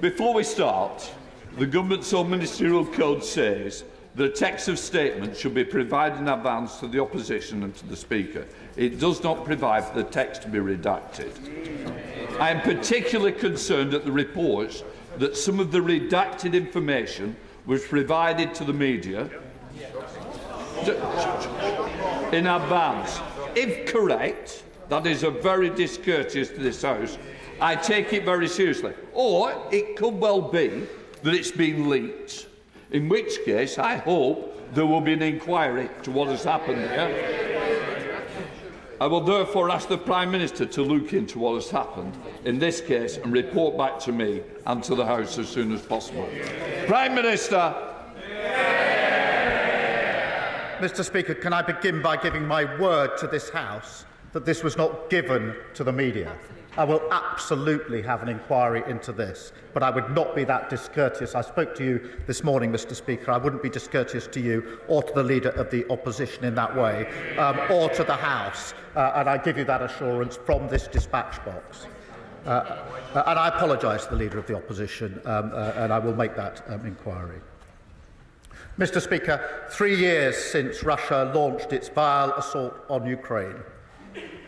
Before we start, the Government's own ministerial code says that a text of statement should be provided in advance to the opposition and to the Speaker. It does not provide for the text to be redacted. I am particularly concerned at the reports that some of the redacted information was provided to the media in advance. If correct, that is very discourteous to this House. I take it very seriously. Or it could well be that it's been leaked, in which case I hope there will be an inquiry to what has happened here. I will therefore ask the Prime Minister to look into what has happened in this case and report back to me and to the House as soon as possible. Prime Minister. Mr. Speaker, can I begin by giving my word to this House that this was not given to the media? I will absolutely have an inquiry into this, but I would not be that discourteous. I spoke to you this morning, Mr. Speaker. I wouldn't be discourteous to you or to the Leader of the Opposition in that way, or to the House, and I give you that assurance from this dispatch box. And I apologise to the Leader of the Opposition, and I will make that inquiry. Mr. Speaker, 3 years since Russia launched its vile assault on Ukraine,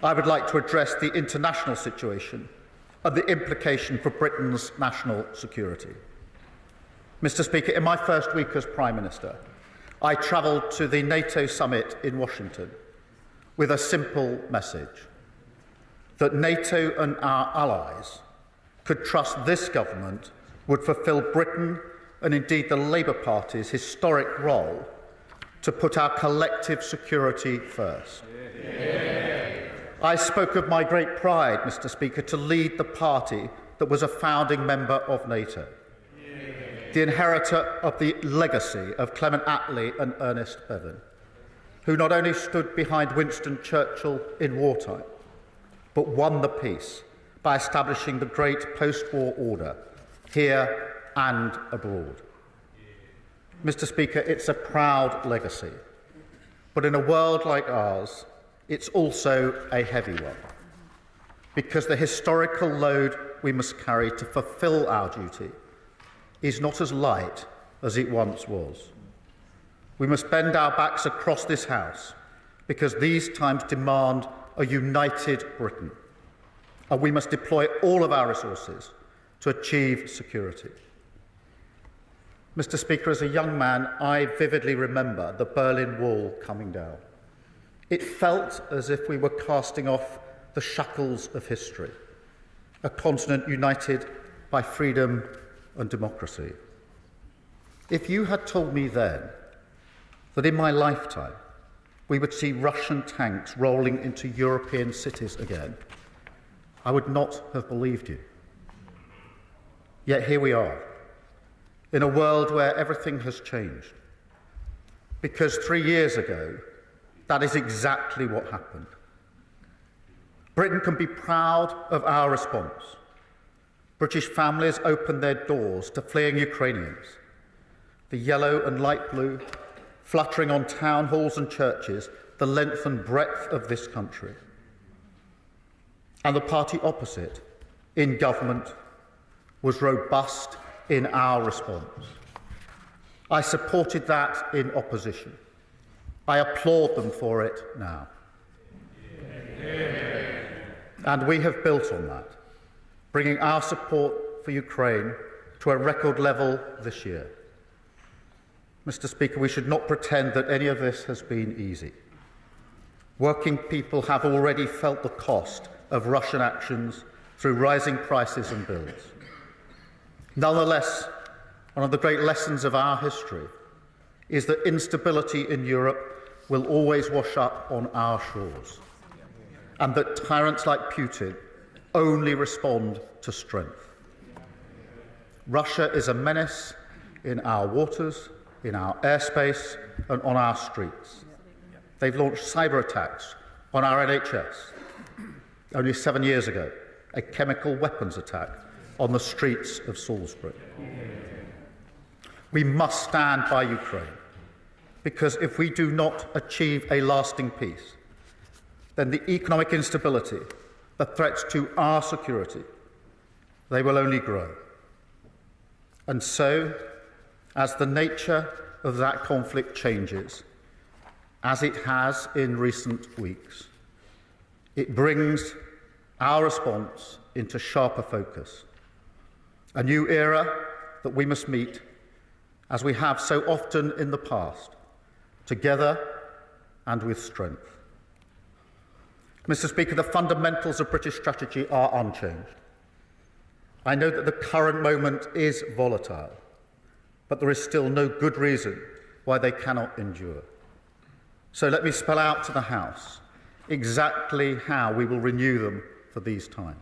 I would like to address the international situation and the implication for Britain's national security. Mr. Speaker, in my first week as Prime Minister, I travelled to the NATO summit in Washington with a simple message: that NATO and our allies could trust this government would fulfil Britain and indeed the Labour Party's historic role to put our collective security first. I spoke of my great pride, Mr. Speaker, to lead the party that was a founding member of NATO, the inheritor of the legacy of Clement Attlee and Ernest Bevin, who not only stood behind Winston Churchill in wartime, but won the peace by establishing the great post-war order here and abroad. Mr. Speaker, it's a proud legacy, but in a world like ours, it's also a heavy one, because the historical load we must carry to fulfil our duty is not as light as it once was. We must bend our backs across this House, because these times demand a united Britain, and we must deploy all of our resources to achieve security. Mr. Speaker, as a young man, I vividly remember the Berlin Wall coming down. It felt as if we were casting off the shackles of history, a continent united by freedom and democracy. If you had told me then that in my lifetime we would see Russian tanks rolling into European cities again, I would not have believed you. Yet here we are, in a world where everything has changed. Because 3 years ago, that is exactly what happened. Britain can be proud of our response. British families opened their doors to fleeing Ukrainians, the yellow and light blue fluttering on town halls and churches the length and breadth of this country. And the party opposite, in government, was robust in our response. I supported that in opposition. I applaud them for it now. And we have built on that, bringing our support for Ukraine to a record level this year. Mr. Speaker, we should not pretend that any of this has been easy. Working people have already felt the cost of Russian actions through rising prices and bills. Nonetheless, one of the great lessons of our history is that instability in Europe will always wash up on our shores, and that tyrants like Putin only respond to strength. Russia is a menace in our waters, in our airspace, and on our streets. They've launched cyber attacks on our NHS. Only 7 years ago, a chemical weapons attack on the streets of Salisbury. We must stand by Ukraine, because if we do not achieve a lasting peace, then the economic instability, the threats to our security, they will only grow. And so, as the nature of that conflict changes, as it has in recent weeks, it brings our response into sharper focus. A new era that we must meet, as we have so often in the past, together and with strength. Mr. Speaker, the fundamentals of British strategy are unchanged. I know that the current moment is volatile, but there is still no good reason why they cannot endure. So let me spell out to the House exactly how we will renew them for these times.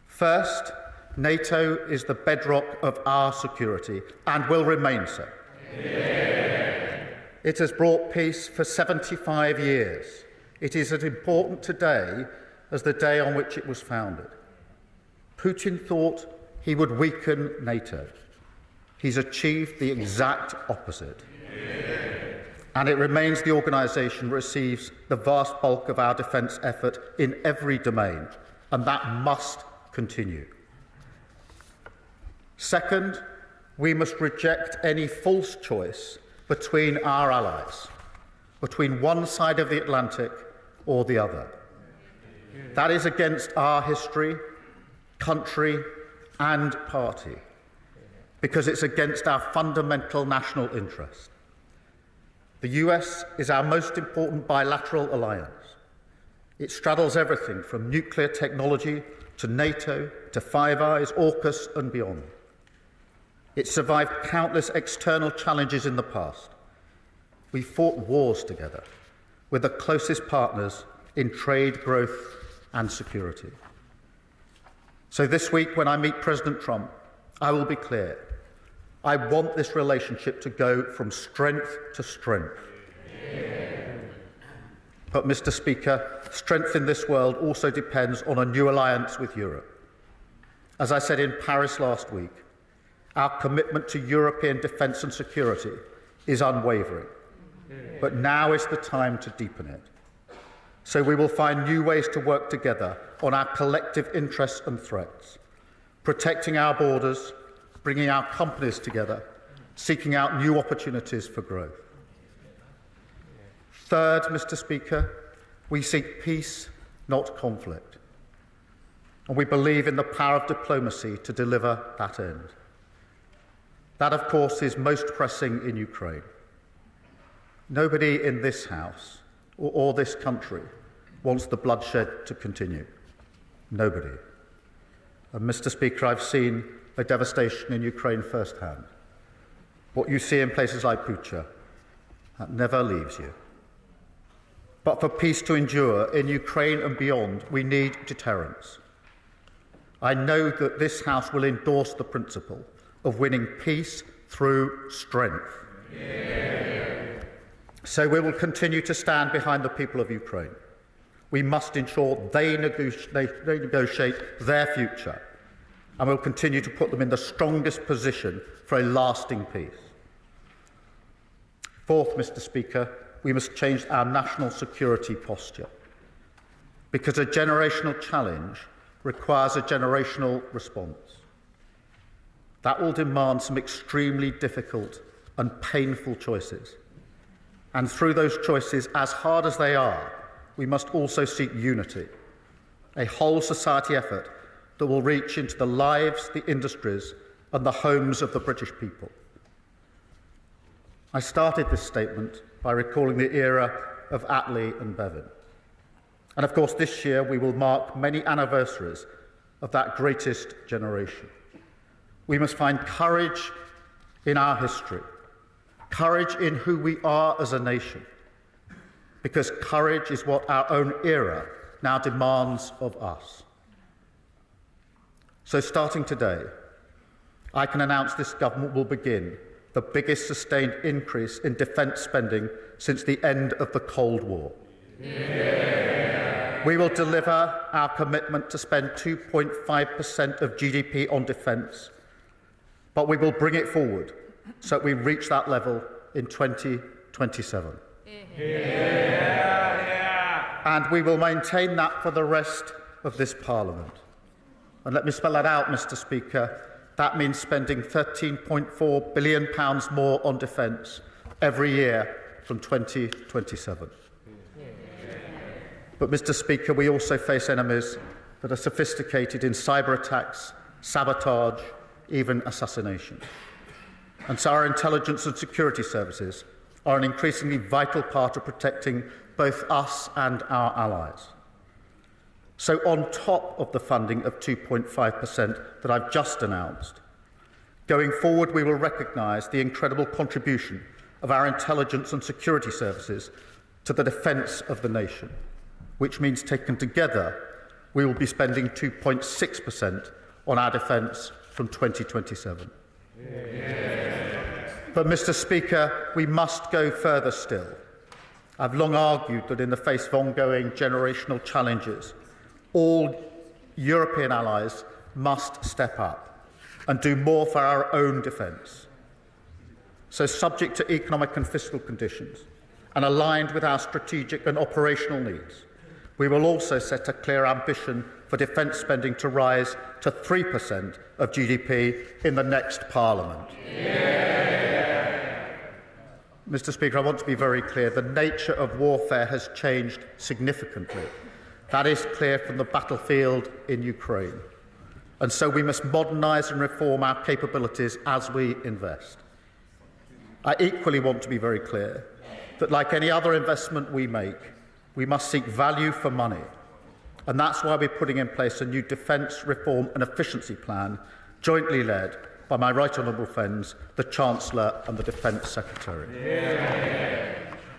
First, NATO is the bedrock of our security and will remain so. Yeah. It has brought peace for 75 years. It is as important today as the day on which it was founded. Putin thought he would weaken NATO. He's achieved the exact opposite. Yeah. And it remains the organisation that receives the vast bulk of our defence effort in every domain, and that must continue. Second, we must reject any false choice between our allies, between one side of the Atlantic or the other. That is against our history, country and party, because it's against our fundamental national interest. The US is our most important bilateral alliance. It straddles everything from nuclear technology to NATO, to Five Eyes, AUKUS and beyond. It survived countless external challenges in the past. We fought wars together with the closest partners in trade, growth and security. So this week, when I meet President Trump, I will be clear. I want this relationship to go from strength to strength. Yeah. But, Mr. Speaker, strength in this world also depends on a new alliance with Europe. As I said in Paris last week, our commitment to European defence and security is unwavering. But now is the time to deepen it. So we will find new ways to work together on our collective interests and threats, protecting our borders, bringing our companies together, seeking out new opportunities for growth. Third, Mr. Speaker, we seek peace, not conflict. And we believe in the power of diplomacy to deliver that end. That, of course, is most pressing in Ukraine. Nobody in this House or this country wants the bloodshed to continue. Nobody. And, Mr. Speaker, I've seen the devastation in Ukraine firsthand. What you see in places like Bucha, that never leaves you. But for peace to endure in Ukraine and beyond, we need deterrence. I know that this House will endorse the principle of winning peace through strength. Yeah. So we will continue to stand behind the people of Ukraine. We must ensure they negotiate their future, and we'll continue to put them in the strongest position for a lasting peace. Fourth, Mr. Speaker, we must change our national security posture, because a generational challenge requires a generational response. That will demand some extremely difficult and painful choices. And through those choices, as hard as they are, we must also seek unity, a whole society effort that will reach into the lives, the industries and the homes of the British people. I started this statement by recalling the era of Attlee and Bevin. And of course, this year we will mark many anniversaries of that greatest generation. We must find courage in our history, courage in who we are as a nation, because courage is what our own era now demands of us. So starting today, I can announce this government will begin the biggest sustained increase in defence spending since the end of the Cold War. Yeah. We will deliver our commitment to spend 2.5% of GDP on defence, but we will bring it forward so that we reach that level in 2027. Yeah. And we will maintain that for the rest of this Parliament. And let me spell that out, Mr. Speaker. That means spending £13.4 billion more on defence every year from 2027. But, Mr. Speaker, we also face enemies that are sophisticated in cyber attacks, sabotage, even assassination. And so our intelligence and security services are an increasingly vital part of protecting both us and our allies. So on top of the funding of 2.5% that I've just announced, going forward we will recognise the incredible contribution of our intelligence and security services to the defence of the nation, which means taken together we will be spending 2.6% on our defence from 2027. But, Mr. Speaker, we must go further still. I've long argued that in the face of ongoing generational challenges, all European allies must step up and do more for our own defence. So, subject to economic and fiscal conditions and aligned with our strategic and operational needs, we will also set a clear ambition for defence spending to rise to 3% of GDP in the next Parliament. Mr. Speaker, I want to be very clear. The nature of warfare has changed significantly. That is clear from the battlefield in Ukraine. And so we must modernise and reform our capabilities as we invest. I equally want to be very clear that, like any other investment we make, we must seek value for money. And that's why we're putting in place a new defence reform and efficiency plan, jointly led by my right honourable friends, the Chancellor and the Defence Secretary.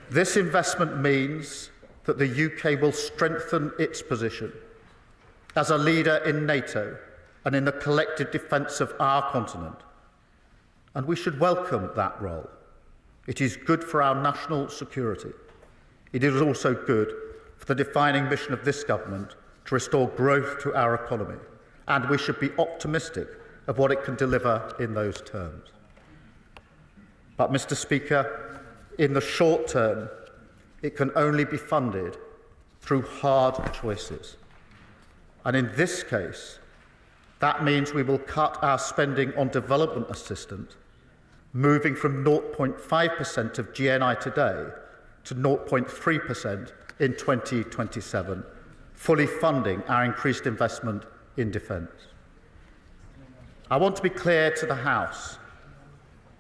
This investment means that the UK will strengthen its position as a leader in NATO and in the collective defence of our continent. And we should welcome that role. It is good for our national security. It is also good for the defining mission of this government to restore growth to our economy, and we should be optimistic of what it can deliver in those terms. But, Mr. Speaker, in the short term, it can only be funded through hard choices. And in this case, that means we will cut our spending on development assistance, moving from 0.5% of GNI today to 0.3% in 2027, fully funding our increased investment in defence. I want to be clear to the House.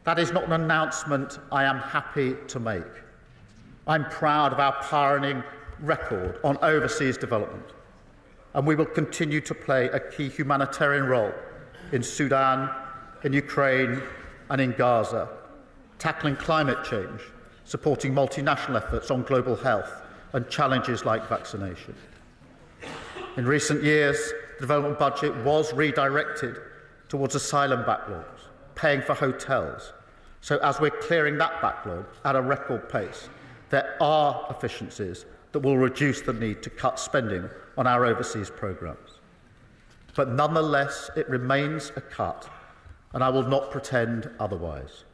That is not an announcement I am happy to make. I'm proud of our pioneering record on overseas development, and we will continue to play a key humanitarian role in Sudan, in Ukraine and in Gaza, tackling climate change, supporting multinational efforts on global health and challenges like vaccination. In recent years, the development budget was redirected towards asylum backlogs, paying for hotels. So as we're clearing that backlog at a record pace, there are efficiencies that will reduce the need to cut spending on our overseas programmes. But nonetheless, it remains a cut, and I will not pretend otherwise.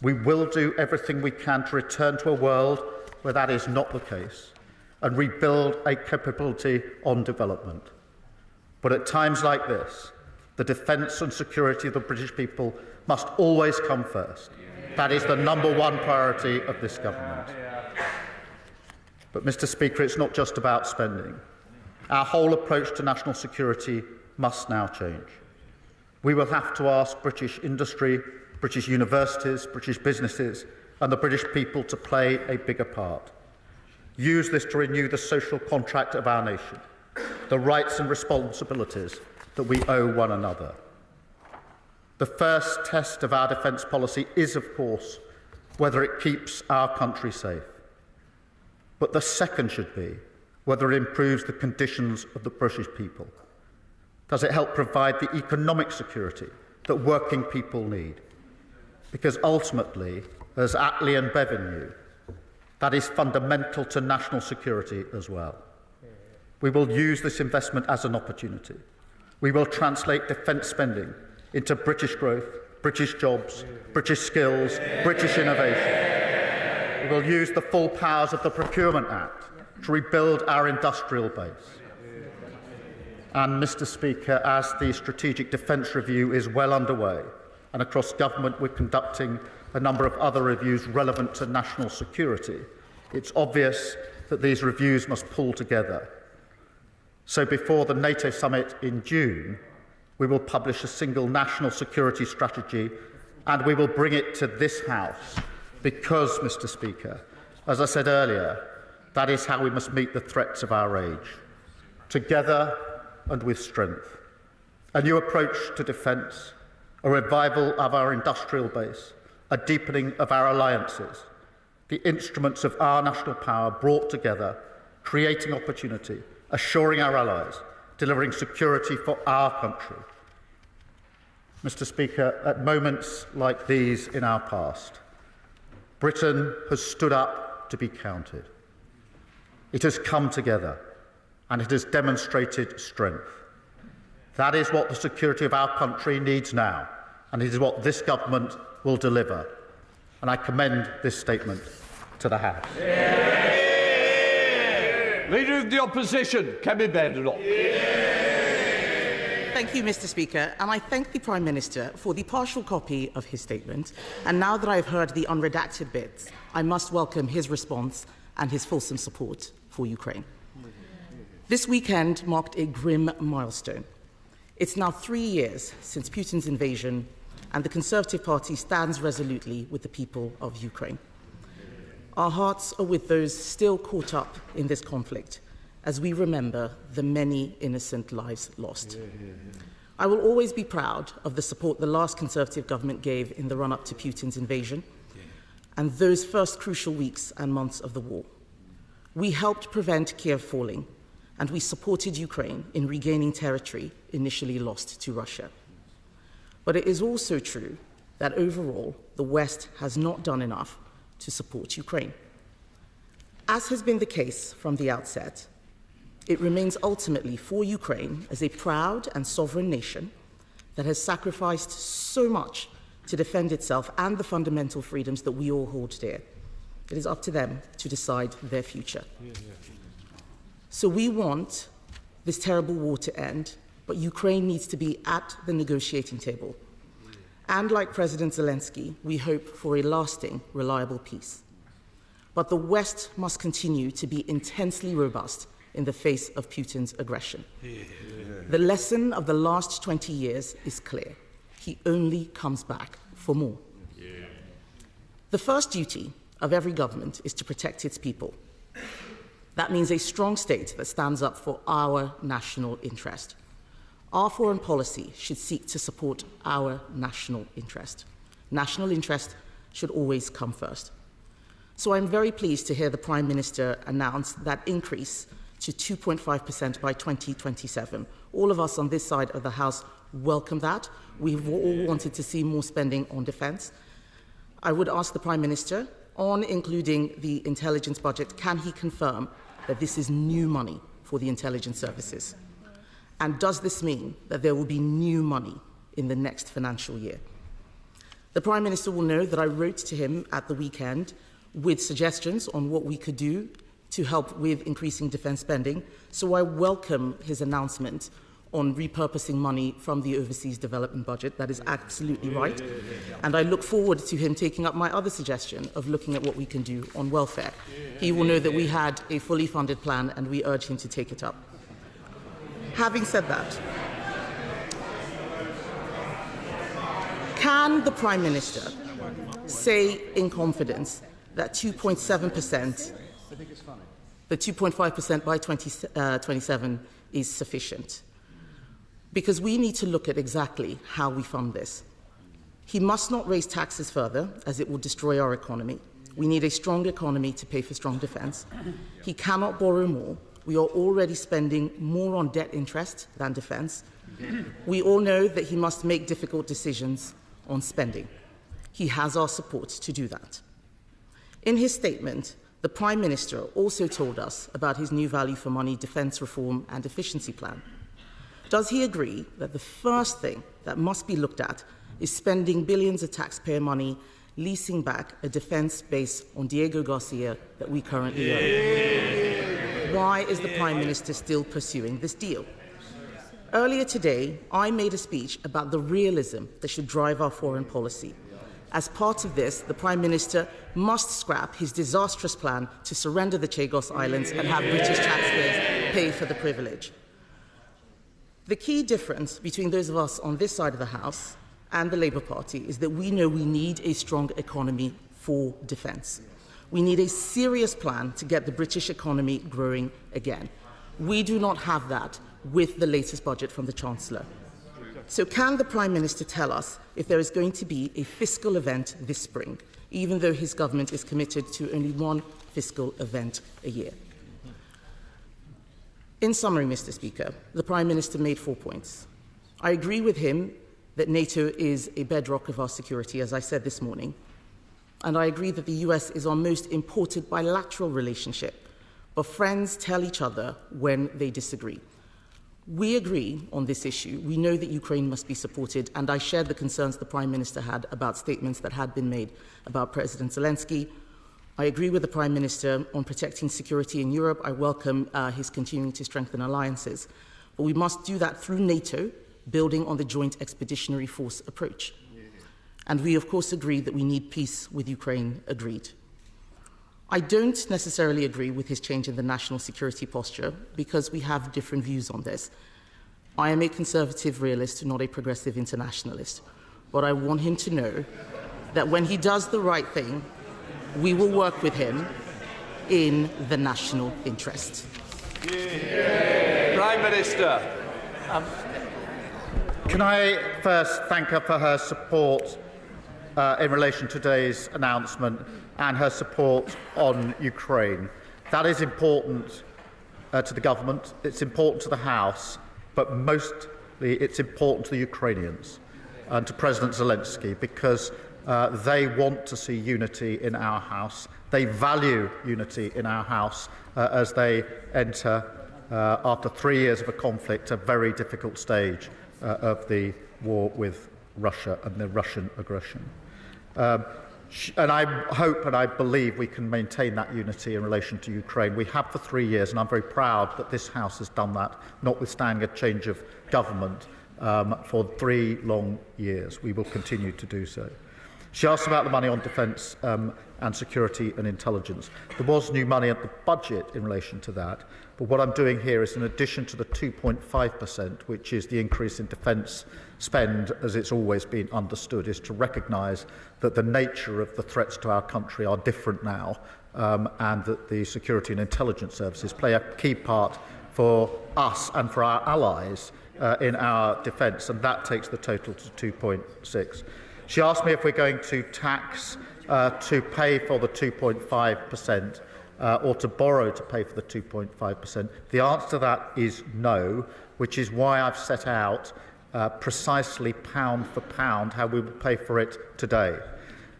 We will do everything we can to return to a world where that is not the case and rebuild a capability on development. But at times like this, the defence and security of the British people must always come first. That is the #1 priority of this government. But, Mr. Speaker, it's not just about spending. Our whole approach to national security must now change. We will have to ask British industry, British universities, British businesses and the British people to play a bigger part. Use this to renew the social contract of our nation, the rights and responsibilities that we owe one another. The first test of our defence policy is, of course, whether it keeps our country safe. But the second should be whether it improves the conditions of the British people. Does it help provide the economic security that working people need? Because ultimately, as Attlee and Bevan knew, that is fundamental to national security as well. We will use this investment as an opportunity. We will translate defence spending into British growth, British jobs, British skills, British innovation. We will use the full powers of the Procurement Act to rebuild our industrial base. And, Mr. Speaker, as the Strategic Defence Review is well underway, and across government we're conducting a number of other reviews relevant to national security, it's obvious that these reviews must pull together. So before the NATO summit in June, we will publish a single national security strategy, and we will bring it to this House because, Mr. Speaker, as I said earlier, that is how we must meet the threats of our age, together and with strength. A new approach to defence, a revival of our industrial base, a deepening of our alliances, the instruments of our national power brought together, creating opportunity, assuring our allies, delivering security for our country. Mr. Speaker, at moments like these in our past, Britain has stood up to be counted. It has come together, and it has demonstrated strength. That is what the security of our country needs now, and it is what this government will deliver. And I commend this statement to the House. Leader of the Opposition, Kemi Badenoch. Thank you, Mr. Speaker, and I thank the Prime Minister for the partial copy of his statement. And now that I've heard the unredacted bits, I must welcome his response and his fulsome support for Ukraine. This weekend marked a grim milestone. It's now 3 years since Putin's invasion, and the Conservative Party stands resolutely with the people of Ukraine. Our hearts are with those still caught up in this conflict, as we remember the many innocent lives lost. I will always be proud of the support the last Conservative government gave in the run-up to Putin's invasion and those first crucial weeks and months of the war. We helped prevent Kiev falling, and we supported Ukraine in regaining territory initially lost to Russia. But it is also true that overall, the West has not done enough to support Ukraine. As has been the case from the outset, it remains ultimately for Ukraine as a proud and sovereign nation that has sacrificed so much to defend itself and the fundamental freedoms that we all hold dear. It is up to them to decide their future. So we want this terrible war to end, but Ukraine needs to be at the negotiating table. And like President Zelenskyy, we hope for a lasting, reliable peace. But the West must continue to be intensely robust in the face of Putin's aggression. The lesson of the last 20 years is clear. He only comes back for more. The first duty of every government is to protect its people. That means a strong state that stands up for our national interest. Our foreign policy should seek to support our national interest. National interest should always come first. So I'm very pleased to hear the Prime Minister announce that increase to 2.5% by 2027. All of us on this side of the House welcome that. We've all wanted to see more spending on defence. I would ask the Prime Minister, on including the intelligence budget, can he confirm that this is new money for the intelligence services? And does this mean that there will be new money in the next financial year? The Prime Minister will know that I wrote to him at the weekend with suggestions on what we could do to help with increasing defence spending, so I welcome his announcement on repurposing money from the overseas development budget. That is absolutely right. And I look forward to him taking up my other suggestion of looking at what we can do on welfare. He will know that we had a fully funded plan, and we urge him to take it up. Having said that, can the Prime Minister say in confidence that 2.7%, the 2.5% by 2027 is sufficient? Because we need to look at exactly how we fund this. He must not raise taxes further, as it will destroy our economy. We need a strong economy to pay for strong defence. He cannot borrow more. We are already spending more on debt interest than defence. We all know that he must make difficult decisions on spending. He has our support to do that. In his statement, the Prime Minister also told us about his new value for money defence reform and efficiency plan. Does he agree that the first thing that must be looked at is spending billions of taxpayer money leasing back a defence base on Diego Garcia that we currently own? Why is the Prime Minister still pursuing this deal? Earlier today, I made a speech about the realism that should drive our foreign policy. As part of this, the Prime Minister must scrap his disastrous plan to surrender the Chagos Islands and have British taxpayers pay for the privilege. The key difference between those of us on this side of the House and the Labour Party is that we know we need a strong economy for defence. We need a serious plan to get the British economy growing again. We do not have that with the latest budget from the Chancellor. So can the Prime Minister tell us if there is going to be a fiscal event this spring, even though his government is committed to only one fiscal event a year? In summary, Mr. Speaker, the Prime Minister made 4 points. I agree with him that NATO is a bedrock of our security, as I said this morning, and I agree that the US is our most important bilateral relationship, but friends tell each other when they disagree. We agree on this issue. We know that Ukraine must be supported, and I shared the concerns the Prime Minister had about statements that had been made about President Zelenskyy. I agree with the Prime Minister on protecting security in Europe. I welcome his continuing to strengthen alliances. But we must do that through NATO, building on the Joint Expeditionary Force approach. And we, of course, agree that we need peace with Ukraine, agreed. I don't necessarily agree with his change in the national security posture because we have different views on this. I am a conservative realist, not a progressive internationalist. But I want him to know that when he does the right thing, we will work with him in the national interest. Prime Minister. Can I first thank her for her support in relation to today's announcement and her support on Ukraine. That is important to the government, it's important to the House, but mostly it's important to the Ukrainians and to President Zelenskyy because they want to see unity in our House. They value unity in our House as they enter, after 3 years of a conflict, a very difficult stage of the war with Russia and the Russian aggression. And I hope and I believe we can maintain that unity in relation to Ukraine. We have for 3 years, and I'm very proud that this House has done that, notwithstanding a change of government for 3 long years. We will continue to do so. She asked about the money on defence and security and intelligence. There was new money at the budget in relation to that, but what I'm doing here is, in addition to the 2.5%, which is the increase in defence spend as it's always been understood, is to recognise that the nature of the threats to our country are different now, and that the security and intelligence services play a key part for us and for our allies in our defence, and that takes the total to 2.6. She asked me if we're going to tax to pay for the 2.5% or to borrow to pay for the 2.5%. The answer to that is no, which is why I've set out precisely pound for pound how we will pay for it today.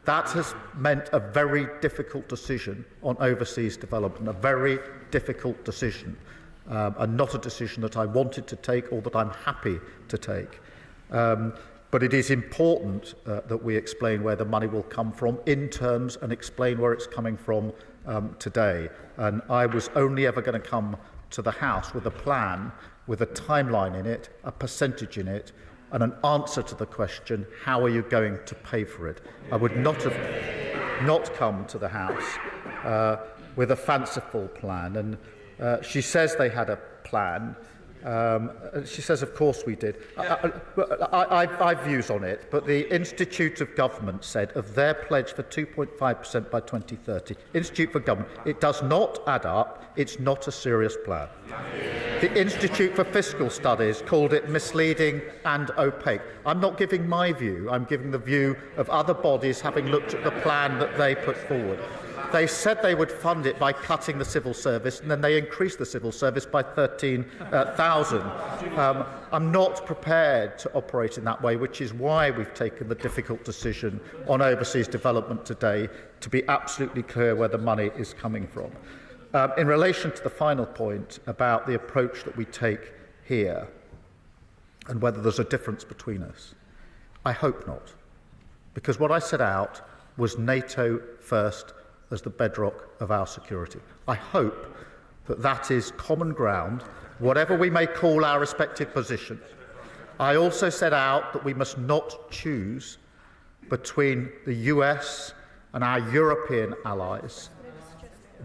That has meant a very difficult decision on overseas development, a very difficult decision, and not a decision that I wanted to take or that I'm happy to take. But it is important that we explain where the money will come from in terms and explain where it's coming from today. And I was only ever going to come to the House with a plan, with a timeline in it, a percentage in it, and an answer to the question, how are you going to pay for it? I would not have come to the House with a fanciful plan. And she says they had a plan. She says, of course we did. I've views on it, but the Institute of Government said of their pledge for 2.5% by 2030, Institute for Government, it does not add up, it's not a serious plan. The Institute for Fiscal Studies called it misleading and opaque. I'm not giving my view, I'm giving the view of other bodies having looked at the plan that they put forward. They said they would fund it by cutting the civil service, and then they increased the civil service by 13,000. I'm not prepared to operate in that way, which is why we've taken the difficult decision on overseas development today to be absolutely clear where the money is coming from. In relation to the final point about the approach that we take here and whether there's a difference between us, I hope not. Because what I set out was NATO first as the bedrock of our security. I hope that that is common ground, whatever we may call our respective positions. I also set out that we must not choose between the US and our European allies.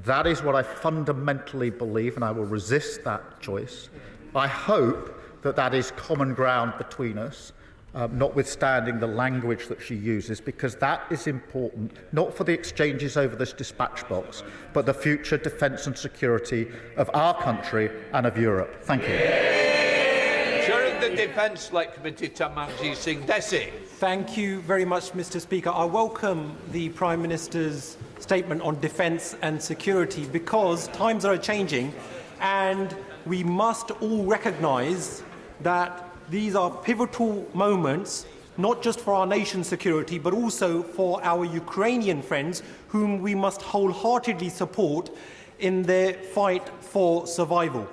That is what I fundamentally believe, and I will resist that choice. I hope that that is common ground between us, notwithstanding the language that she uses, because that is important, not for the exchanges over this dispatch box, but the future defence and security of our country and of Europe. Thank you. Chair of the Defence Select Committee, Tamanji Singh Desi. Thank you very much, Mr. Speaker. I welcome the Prime Minister's statement on defence and security, because times are changing and we must all recognise that these are pivotal moments, not just for our nation's security, but also for our Ukrainian friends, whom we must wholeheartedly support in their fight for survival.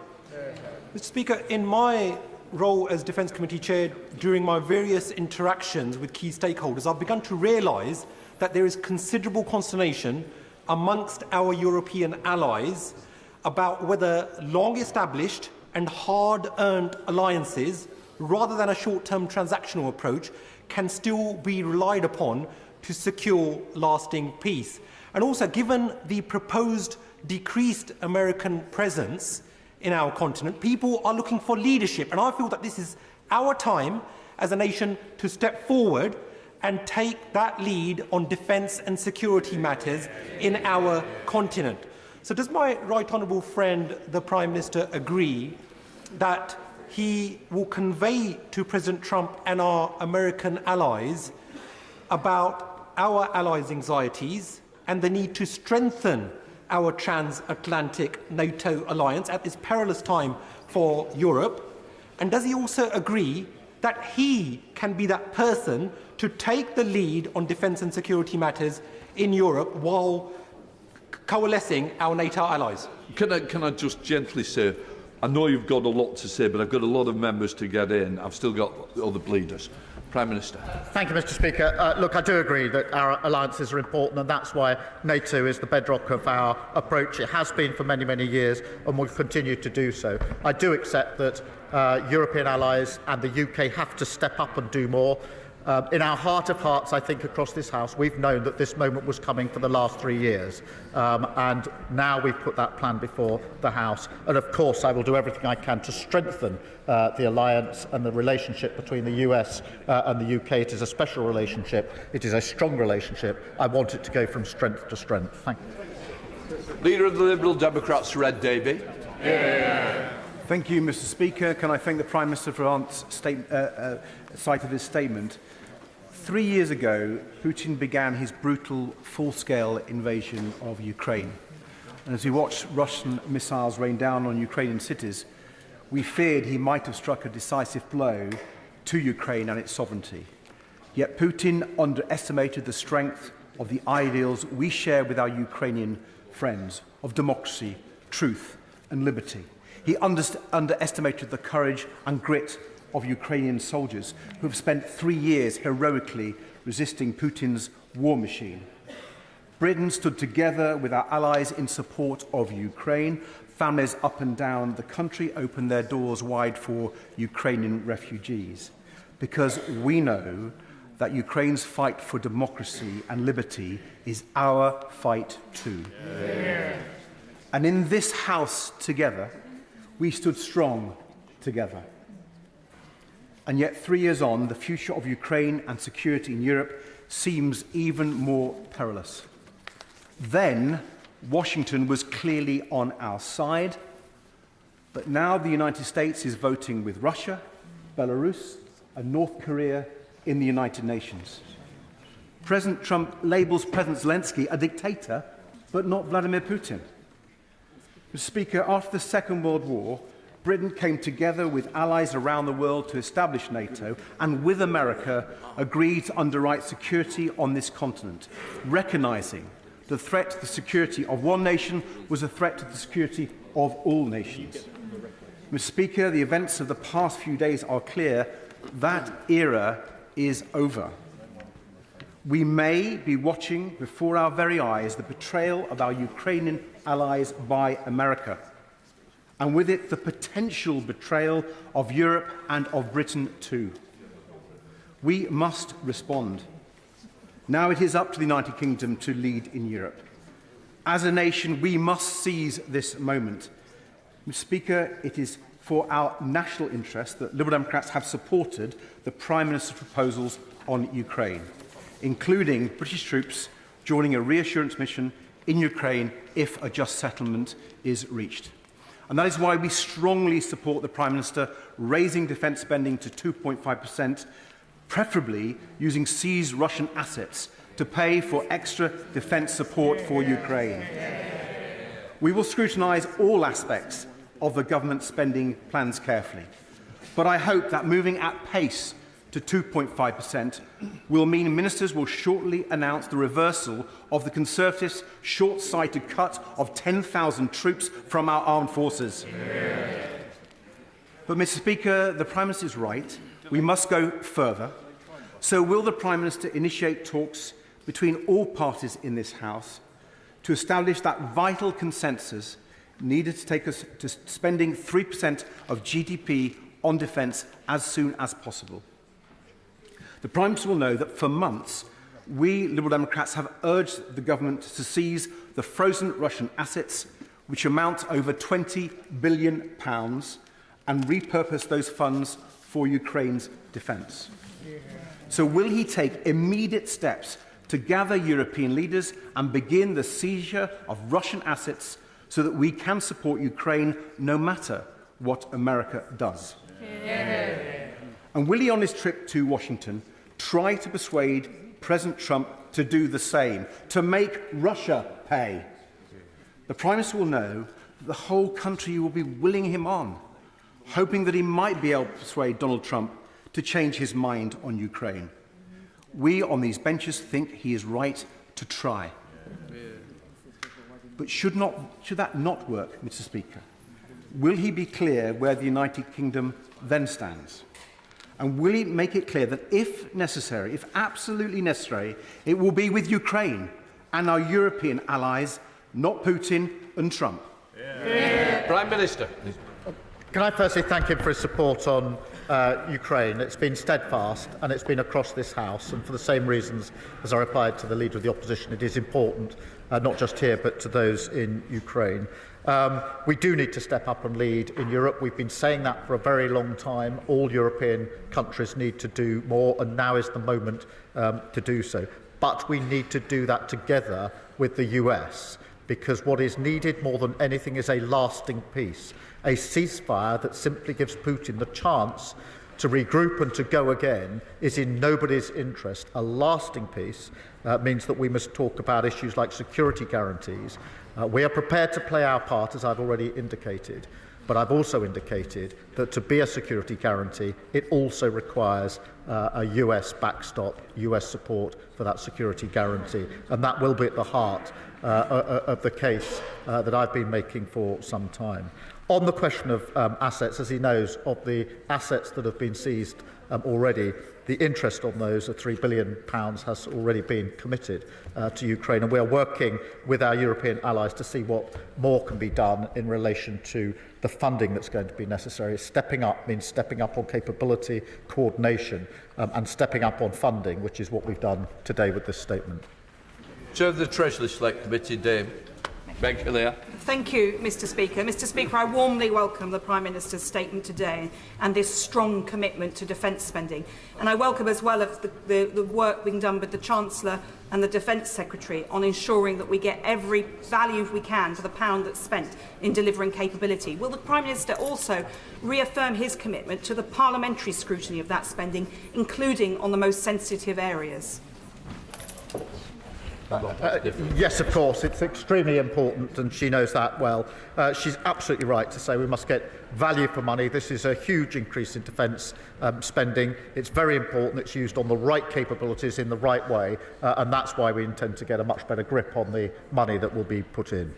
Mr. Speaker, in my role as Defence Committee Chair, during my various interactions with key stakeholders, I've begun to realise that there is considerable consternation amongst our European allies about whether long-established and hard-earned alliances, rather than a short-term transactional approach, can still be relied upon to secure lasting peace. And also, given the proposed decreased American presence in our continent, people are looking for leadership. And I feel that this is our time as a nation to step forward and take that lead on defence and security matters in our continent. So does my right honourable friend, the Prime Minister, agree that he will convey to President Trump and our American allies about our allies' anxieties and the need to strengthen our transatlantic NATO alliance at this perilous time for Europe? And does he also agree that he can be that person to take the lead on defence and security matters in Europe while coalescing our NATO allies? Can I just gently say, I know you've got a lot to say, but I've got a lot of members to get in. I've still got other bleeders. Prime Minister. Thank you, Mr. Speaker. Look, I do agree that our alliances are important, and that's why NATO is the bedrock of our approach. It has been for many, many years and will continue to do so. I do accept that European allies and the UK have to step up and do more. In our heart of hearts, I think, across this House, we've known that this moment was coming for the last 3 years. And now we've put that plan before the House. And, of course, I will do everything I can to strengthen the alliance and the relationship between the US and the UK. It is a special relationship. It is a strong relationship. I want it to go from strength to strength. Thank you. Leader of the Liberal Democrats, Red Davey. Thank you, Mr. Speaker. Can I thank the Prime Minister for sight of his statement? 3 years ago, Putin began his brutal, full-scale invasion of Ukraine. And as we watched Russian missiles rain down on Ukrainian cities, we feared he might have struck a decisive blow to Ukraine and its sovereignty. Yet Putin underestimated the strength of the ideals we share with our Ukrainian friends of democracy, truth and liberty. He underestimated the courage and grit of Ukrainian soldiers who have spent 3 years heroically resisting Putin's war machine. Britain stood together with our allies in support of Ukraine. Families up and down the country opened their doors wide for Ukrainian refugees, because we know that Ukraine's fight for democracy and liberty is our fight too. And in this House together, we stood strong together. And yet 3 years on, the future of Ukraine and security in Europe seems even more perilous. Then, Washington was clearly on our side, but now the United States is voting with Russia, Belarus, and North Korea in the United Nations. President Trump labels President Zelenskyy a dictator, but not Vladimir Putin. Mr. Speaker, after the Second World War, Britain came together with allies around the world to establish NATO, and with America agreed to underwrite security on this continent, recognising the threat to the security of one nation was a threat to the security of all nations. Mr. Speaker, the events of the past few days are clear. That era is over. We may be watching before our very eyes the betrayal of our Ukrainian allies by America. and with it the potential betrayal of Europe and of Britain too. We must respond. Now it is up to the United Kingdom to lead in Europe. As a nation, we must seize this moment. Mr. Speaker, it is for our national interest that Liberal Democrats have supported the Prime Minister's proposals on Ukraine, including British troops joining a reassurance mission in Ukraine if a just settlement is reached. And that is why we strongly support the Prime Minister raising defence spending to 2.5%, preferably using seized Russian assets to pay for extra defence support for Ukraine. We will scrutinise all aspects of the government spending plans carefully, but I hope that moving at pace to 2.5% will mean ministers will shortly announce the reversal of the Conservatives' short-sighted cut of 10,000 troops from our armed forces. But, Mr. Speaker, the Prime Minister is right. We must go further. So will the Prime Minister initiate talks between all parties in this House to establish that vital consensus needed to take us to spending 3% of GDP on defence as soon as possible? The Prime Minister will know that for months we Liberal Democrats have urged the government to seize the frozen Russian assets, which amount to over £20 billion, and repurpose those funds for Ukraine's defence. So will he take immediate steps to gather European leaders and begin the seizure of Russian assets so that we can support Ukraine no matter what America does? And will he, on his trip to Washington, try to persuade President Trump to do the same, to make Russia pay? The Prime Minister will know that the whole country will be willing him on, hoping that he might be able to persuade Donald Trump to change his mind on Ukraine. We on these benches think he is right to try. But should that not work, Mr. Speaker, will he be clear where the United Kingdom then stands? And will he make it clear that if necessary, if absolutely necessary, it will be with Ukraine and our European allies, not Putin and Trump? Prime Minister. Can I firstly thank him for his support on Ukraine? It's been steadfast and it's been across this House, and for the same reasons as I replied to the Leader of the Opposition, it is important, not just here but to those in Ukraine. We do need to step up and lead in Europe. We've been saying that for a very long time. All European countries need to do more, and now is the moment to do so. But we need to do that together with the US, because what is needed more than anything is a lasting peace, a ceasefire that simply gives Putin the chance to regroup and to go again is in nobody's interest. A lasting peace means that we must talk about issues like security guarantees. We are prepared to play our part, as I've already indicated, but I've also indicated that to be a security guarantee, it also requires a US backstop, US support for that security guarantee, and that will be at the heart of the case that I've been making for some time. On the question of assets, as he knows, of the assets that have been seized already, the interest on those of £3 billion has already been committed to Ukraine, and we are working with our European allies to see what more can be done in relation to the funding that's going to be necessary. Stepping up means stepping up on capability, coordination, and stepping up on funding, which is what we've done today with this statement. Chair of the Treasury Select Committee, Dame Benckilia. Thank you, Mr. Speaker. Mr. Speaker, I warmly welcome the Prime Minister's statement today and this strong commitment to defence spending. And I welcome as well the work being done with the Chancellor and the Defence Secretary on ensuring that we get every value we can for the pound that's spent in delivering capability. Will the Prime Minister also reaffirm his commitment to the parliamentary scrutiny of that spending, including on the most sensitive areas? Yes, of course. It's extremely important, and she knows that well. She's absolutely right to say we must get value for money. This is a huge increase in defence spending. It's very important it's used on the right capabilities in the right way, and that's why we intend to get a much better grip on the money that will be put in.